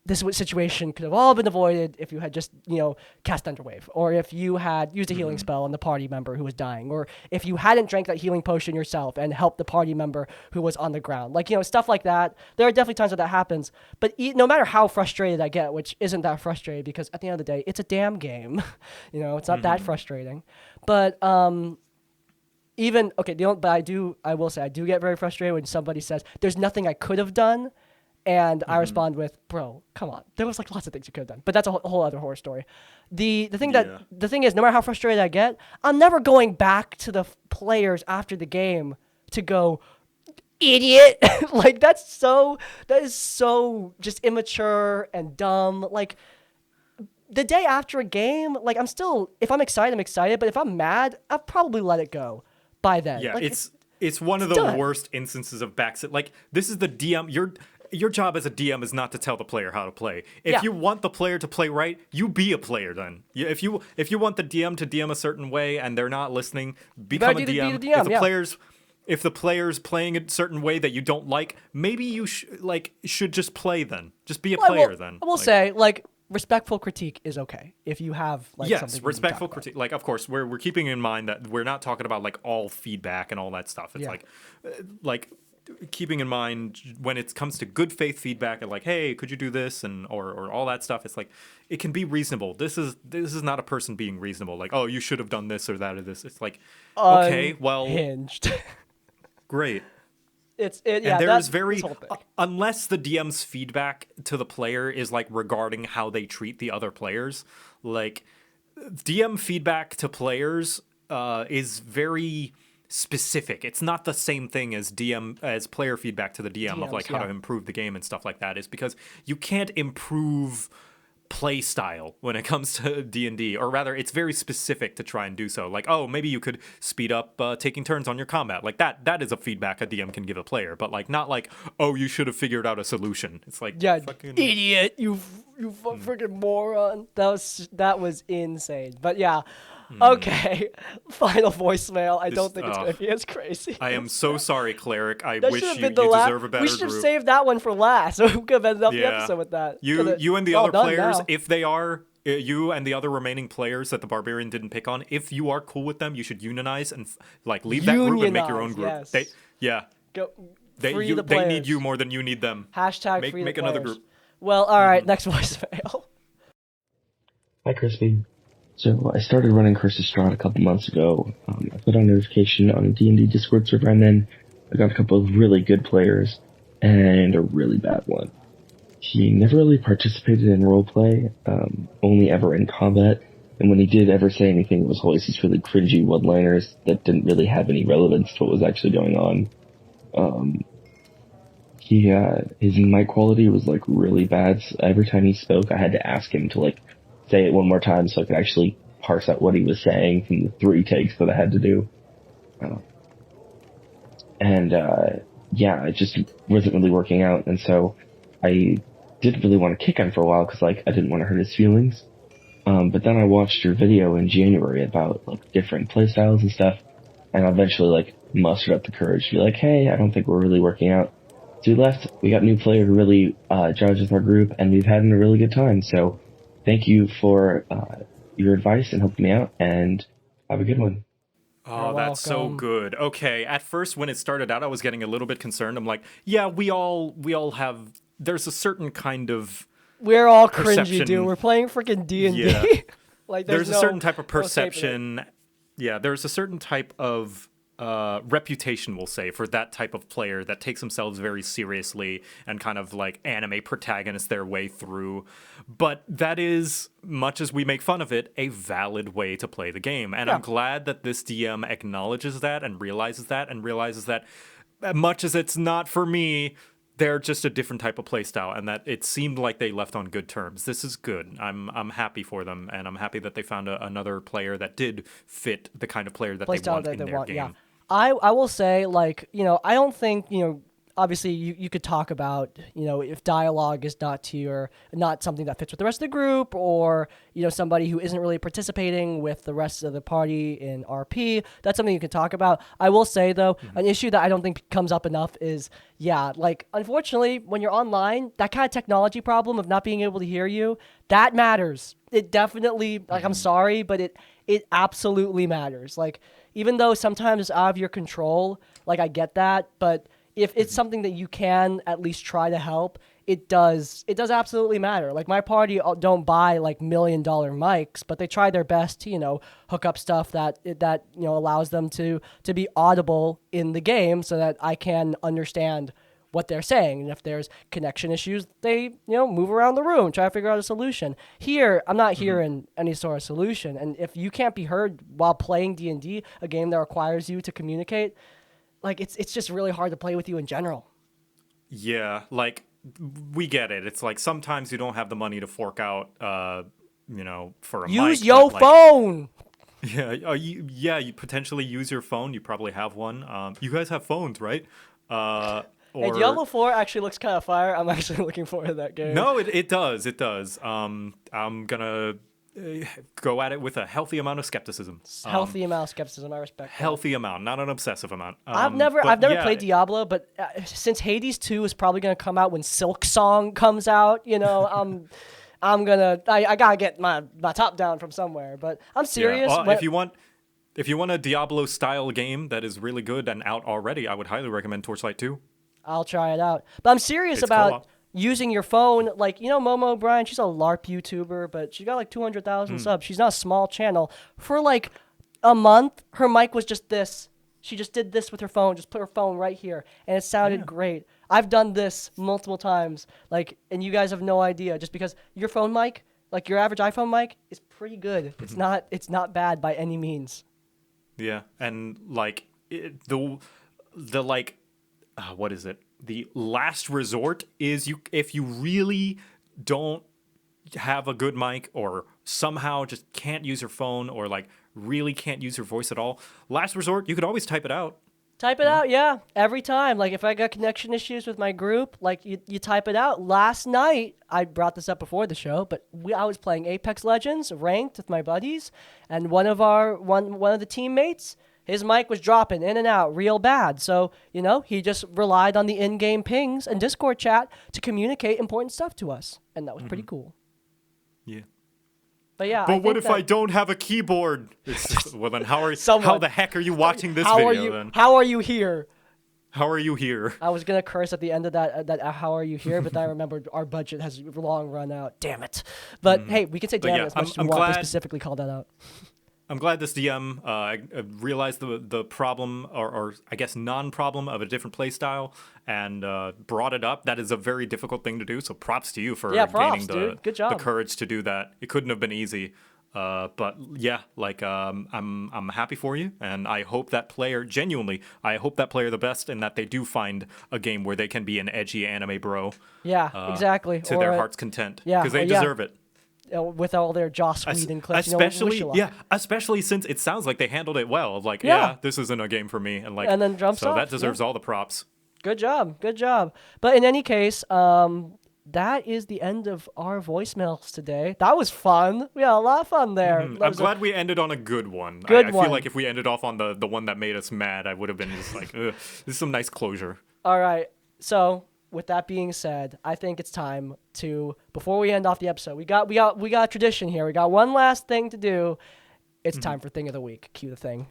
this situation could have all been avoided if you had just, you know, cast Thunderwave, or if you had used a healing spell on the party member who was dying, or if you hadn't drank that healing potion yourself and helped the party member who was on the ground. Like, you know, stuff like that. There are definitely times that happens, but no matter how frustrated I get, which isn't that frustrated because at the end of the day, it's a damn game. You know, it's not that frustrating. But, I will say I do get very frustrated when somebody says there's nothing I could have done, and I respond with, "Bro, come on, there was like lots of things you could have done." But that's a whole other horror story. The thing is, no matter how frustrated I get, I'm never going back to the players after the game to go, "Idiot!" Like that is so just immature and dumb. Like the day after a game, like if I'm excited, I'm excited. But if I'm mad, I'll probably let it go by then. Yeah, like, it's one of the done. worst instances of backseat. Like this is the DM. your job as a DM is not to tell the player how to play. If you want the player to play right, you be a player then. If you want the DM to DM a certain way and they're not listening, become a DM. If the player's playing a certain way that you don't like, maybe you should just play then. Just be a player then. I will say, like, respectful critique is okay if you have like something respectful critique. Like, of course, we're keeping in mind that we're not talking about like all feedback and all that stuff. It's like keeping in mind when it comes to good faith feedback and like, hey, could you do this and or all that stuff. It's like it can be reasonable. This is not a person being reasonable. Like, oh, you should have done this or that or this. It's like, okay, well, hinged. Great. There's very unless the DM's feedback to the player is like regarding how they treat the other players, like DM feedback to players is very specific. It's not the same thing as player feedback to the DM of like how to improve the game and stuff like that. Is because you can't improve play style when it comes to D&D, or rather it's very specific to try and do so. Like, oh, maybe you could speed up taking turns on your combat. Like that is a feedback a DM can give a player, but like not like, oh, you should have figured out a solution. It's like, fucking idiot, you freaking moron. That was insane. But yeah. Okay, final voicemail. I don't think it's going to be as crazy. I am so sorry, Cleric. I wish you deserve a better We should have group. saved that one for last. We could have ended up the episode with that. You and the other players, if they are, you and the other remaining players that the Barbarian didn't pick on, if you are cool with them, you should unionize and like leave that group and make your own group. Yes. They need you more than you need them. Hashtag free make the another players. group. Well, all right, next voicemail. Hi, Crispy. So I started running Kryssalian a couple months ago. I put on notification on a D&D Discord server, and then I got a couple of really good players and a really bad one. He never really participated in roleplay, only ever in combat, and when he did ever say anything, it was always these really cringy one-liners that didn't really have any relevance to what was actually going on. His mic quality was like really bad. So every time he spoke, I had to ask him to like say it one more time so I could actually parse out what he was saying from the 3 takes that I had to do. It just wasn't really working out, and so I didn't really want to kick him for a while because like I didn't want to hurt his feelings. But then I watched your video in January about like different playstyles and stuff, and I eventually like mustered up the courage to be like, hey, I don't think we're really working out. So we left. We got a new player to really judge with our group, and we've had a really good time. So thank you for your advice and helping me out, and have a good one. Oh, that's so good. Okay, at first when it started out, I was getting a little bit concerned. I'm like, yeah, we all have. There's a certain kind of. We're all cringy, dude. We're playing freaking D&D. Yeah. Like there's a certain type of perception. Yeah, there's a certain type of reputation, we'll say, for that type of player that takes themselves very seriously and kind of like anime protagonist their way through. But that is, much as we make fun of it, a valid way to play the game. And I'm glad that this DM acknowledges that and realizes that much as it's not for me, they're just a different type of playstyle, and that it seemed like they left on good terms. This is good. I'm happy for them, and I'm happy that they found another player that did fit the kind of player that they want in their game. Yeah. I will say, like, I don't think, obviously you could talk about, if dialogue is not something that fits with the rest of the group, or, somebody who isn't really participating with the rest of the party in RP, that's something you can talk about. I will say, though, an issue that I don't think comes up enough is, unfortunately, when you're online, that kind of technology problem of not being able to hear you, that matters. It definitely, I'm sorry, but it absolutely matters. Like, even though sometimes it's out of your control, I get that, but if it's something that you can at least try to help, it does absolutely matter. Like, my party don't buy $1 million mics, but they try their best to, hook up stuff that allows them to be audible in the game so that I can understand what they're saying. And if there's connection issues, they, move around the room, try to figure out a solution. Here, I'm not hearing any sort of solution. And if you can't be heard while playing D&D, a game that requires you to communicate, it's just really hard to play with you in general. Yeah, we get it. It's like sometimes you don't have the money to fork out, for a mic. Use your phone! Yeah, you potentially use your phone. You probably have one. You guys have phones, right? Hey, Diablo 4 actually looks kind of fire. I'm actually looking forward to that game. No, it does. It does. I'm gonna go at it with a healthy amount of skepticism. Healthy amount of skepticism. I respect that. Healthy amount, not an obsessive amount. I've never played Diablo, but since Hades 2 is probably gonna come out when Silk Song comes out, you know, I gotta get my top down from somewhere. But I'm serious. Yeah. If you want a Diablo style game that is really good and out already, I would highly recommend Torchlight 2. I'll try it out. But I'm serious about co-op. using your phone. Like, you know, Momo O'Brien, she's a LARP YouTuber, but she got like 200,000 subs. She's not a small channel. For like a month, her mic was just this. She just did this with her phone, just put her phone right here, and it sounded great. I've done this multiple times, like, and you guys have no idea, just because your phone mic, like your average iPhone mic, is pretty good. It's not bad by any means. Yeah, and like what is it? The last resort is if you really don't have a good mic or somehow just can't use your phone or like really can't use your voice at all. Last resort, you could always type it out. Type it out, yeah. Every time. Like, if I got connection issues with my group, like, you type it out. Last night, I brought this up before the show, but I was playing Apex Legends, ranked with my buddies, and one of the teammates, his mic was dropping in and out real bad. So, you know, he just relied on the in-game pings and Discord chat to communicate important stuff to us. And that was pretty cool. Yeah. But yeah, But what if I don't have a keyboard? Well, then how the heck are you watching this video then? How are you here? How are you here? I was gonna curse at the end of that how are you here? But then I remembered our budget has long run out. Damn it! But hey, we can say damn it as much as we want. They specifically called that out. I'm glad this DM realized the problem, or I guess non-problem of a different playstyle, and brought it up. That is a very difficult thing to do, so props to you for gaining the courage to do that. It couldn't have been easy. But yeah, like I'm happy for you, and I hope that player the best, and that they do find a game where they can be an edgy anime bro. Yeah, exactly. To their heart's content. Yeah, because they deserve it. With all their Joss Whedon clips, especially since it sounds like they handled it well. Like, this isn't a game for me, and like, and then jumps off. That deserves all the props. Good job. But in any case, that is the end of our voicemails today. That was fun. We had a lot of fun there. I'm glad we ended on a good one. I feel like if we ended off on the one that made us mad, I would have been just like, ugh, this is some nice closure. All right. So with that being said, I think it's time to, before we end off the episode, we got a tradition here. We got one last thing to do. It's time for Thing of the Week. Cue the thing.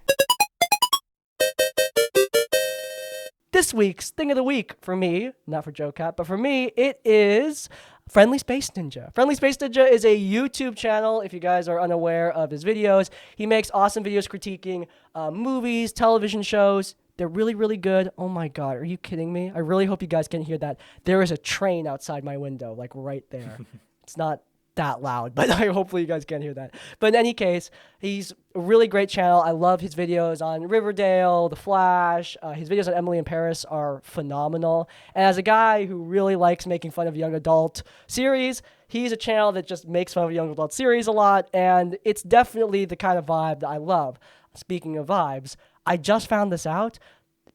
This week's Thing of the Week for me, not for Jocat, but for me, it is Friendly Space Ninja. Friendly Space Ninja is a YouTube channel, if you guys are unaware of his videos. He makes awesome videos critiquing movies, television shows. They're really, really good. Oh my God, are you kidding me? I really hope you guys can hear that. There is a train outside my window, like right there. It's not that loud, but hopefully you guys can hear that. But in any case, he's a really great channel. I love his videos on Riverdale, The Flash. His videos on Emily in Paris are phenomenal. And as a guy who really likes making fun of young adult series, he's a channel that just makes fun of young adult series a lot, and it's definitely the kind of vibe that I love. Speaking of vibes, I just found this out.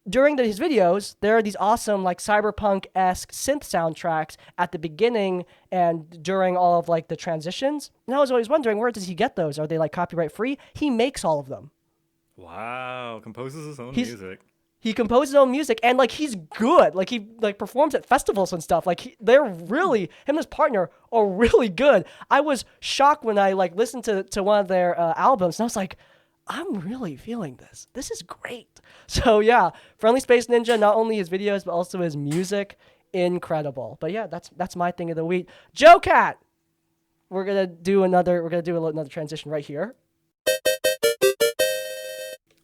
During his videos, there are these awesome, like, cyberpunk-esque synth soundtracks at the beginning and during all of, like, the transitions. And I was always wondering, where does he get those? Are they, like, copyright-free? He makes all of them. Wow, composes his own music. He composes his own music, and, like, he's good. Like, he, like, performs at festivals and stuff. Like, they're really, him and his partner are really good. I was shocked when I, like, listened to one of their albums, and I was like, I'm really feeling this. This is great. So yeah, Friendly Space Ninja, not only his videos, but also his music, incredible. But yeah, that's my Thing of the Week. Jocat! We're gonna do another transition right here.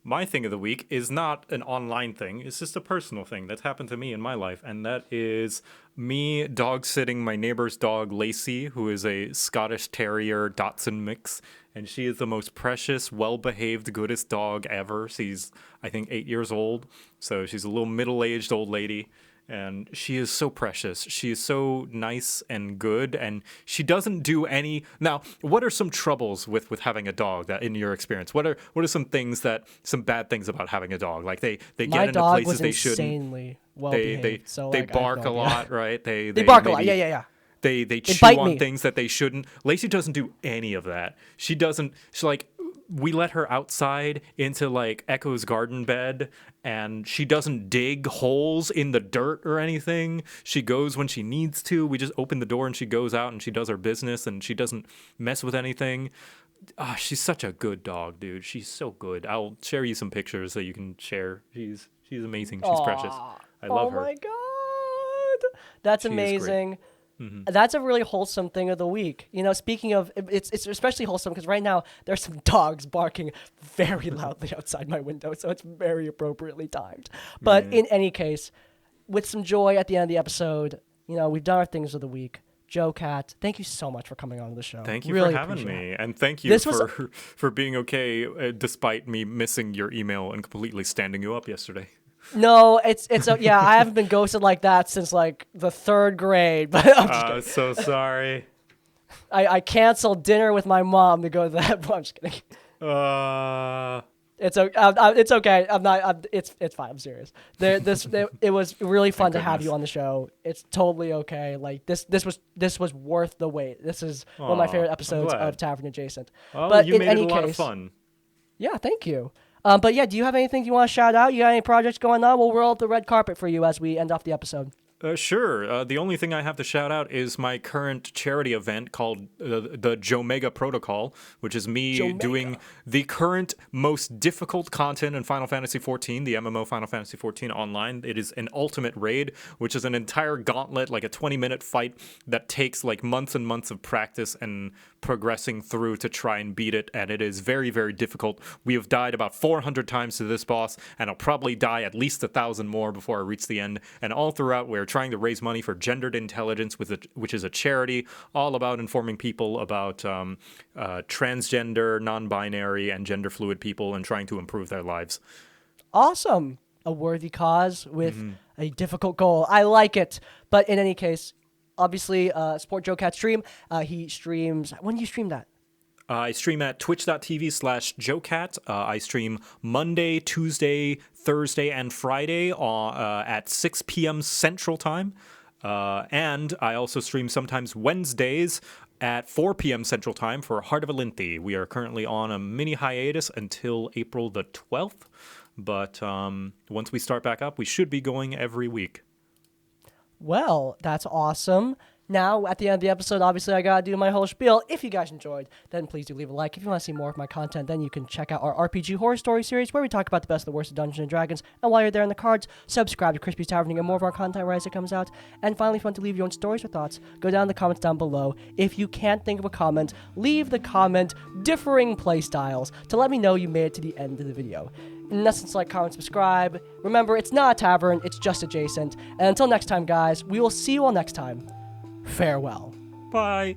My Thing of the Week is not an online thing. It's just a personal thing that's happened to me in my life. And that is me dog sitting my neighbor's dog, Lacey, who is a Scottish Terrier Dachshund mix. And she is the most precious, well-behaved, goodest dog ever. She's, I think, 8 years old. So she's a little middle-aged old lady. And she is so precious. She is so nice and good, and she doesn't do any. Now, what are some troubles with having a dog that, in your experience? What are some bad things about having a dog? Like they My get into dog places was they shouldn't. insanely well They behaved. So they like, I have bark no a idea. lot, right? They bark a lot. maybe- Yeah. They chew bite on me. things that they shouldn't. Lacey doesn't do any of that. She doesn't. She like. We let her outside into like Echo's garden bed, and she doesn't dig holes in the dirt or anything. She goes when she needs to. We just open the door and she goes out and she does her business, and she doesn't mess with anything. She's such a good dog, dude. She's so good. I'll share you some pictures that you can share. She's amazing. She's precious. I love her. Oh my god, that's She is great. amazing. That's a really wholesome thing of the week. You know, speaking of, it's especially wholesome because right now there's some dogs barking very loudly outside my window, so it's very appropriately timed. But in any case, with some joy at the end of the episode, you know, we've done our things of the week. Jocat, thank you so much for coming on the show. Thank you Really for having appreciate me, it. and thank you This was- for being okay despite me missing your email and completely standing you up yesterday. No, it's yeah. I haven't been ghosted like that since like the 3rd grade. But I'm just kidding. So sorry. I canceled dinner with my mom to go to that. I'm just kidding. It's okay. I'm not. It's fine. I'm serious. It was really fun to have you on the show. It's totally okay. Like this was worth the wait. This is one of my favorite I'm episodes glad. of Tavern Adjacent. Oh, but you in made any it a lot of case, fun. yeah, thank you. But yeah, do you have anything you want to shout out? You got any projects going on? We'll roll up the red carpet for you as we end off the episode. Sure. The only thing I have to shout out is my current charity event called the Jomega Protocol, which is me doing the current most difficult content in Final Fantasy XIV, the MMO Final Fantasy XIV Online. It is an ultimate raid, which is an entire gauntlet, like a 20-minute fight that takes like months and months of practice and progressing through to try and beat it, and it is very, very difficult. We have died about 400 times to this boss, and I'll probably die at least 1,000 more before I reach the end. And all throughout, we're trying to raise money for Gendered Intelligence, which is a charity all about informing people about transgender, non-binary, and gender-fluid people and trying to improve their lives. Awesome. A worthy cause with a difficult goal. I like it. But in any case, obviously, support Jocat's stream. He streams. When do you stream that? I stream at twitch.tv/Jocat. I stream Monday, Tuesday, Thursday, and Friday at 6 p.m. Central Time. And I also stream sometimes Wednesdays at 4 p.m. Central Time for Heart of Alinthi. We are currently on a mini hiatus until April the 12th. But once we start back up, we should be going every week. Well, that's awesome. Now, at the end of the episode, obviously, I gotta do my whole spiel. If you guys enjoyed, then please do leave a like. If you want to see more of my content, then you can check out our RPG Horror Story series, where we talk about the best and the worst of Dungeons & Dragons. And while you're there in the cards, subscribe to Crispy's Tavern to get more of our content right as it comes out. And finally, if you want to leave your own stories or thoughts, go down in the comments down below. If you can't think of a comment, leave the comment differing playstyles to let me know you made it to the end of the video. In essence, like, comment, subscribe. Remember, it's not a tavern, it's just adjacent. And until next time, guys, we will see you all next time. Farewell. Bye.